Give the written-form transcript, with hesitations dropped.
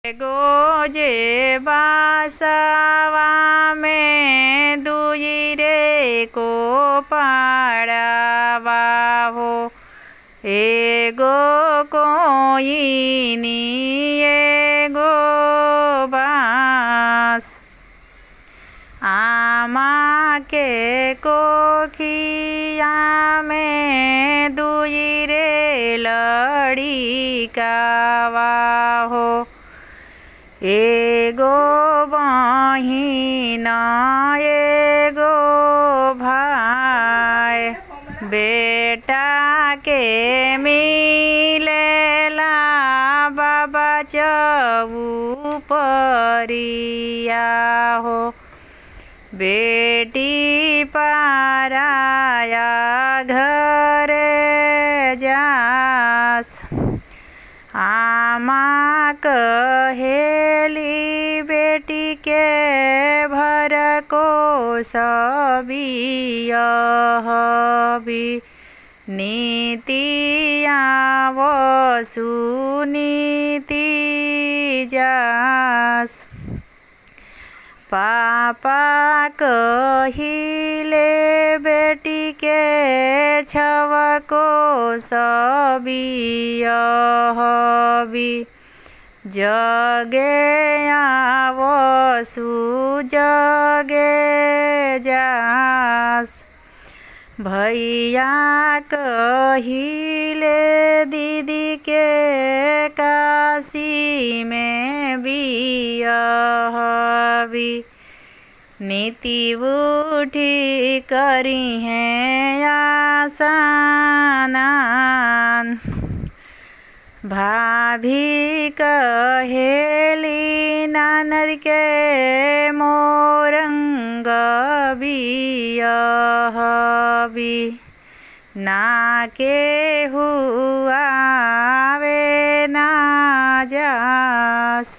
गोजे बासवा में दुई रे को पाड़ावा हो। एगो कोइनी एगो बाँस आमा के कोखिया में दुई रे लड़िकावा हो। एगो बहिन एगो भाई बेटा के मिलेला बाबा चौपरिया हो। बेटी पराया घरे जास आमा कहेली बेटी के भर को सबियहबी नीतिया वसुनीति जास। पापा कहिले बेटी के छव को सबियहबी जगे आवसु जगे जास। भैया कहिले दीदी के काशी में बियहबी नीति उठी करी हैं आसानान। भाभी कहेली ननद के मोरंग बियहबी ना के हुआ वे ना जास।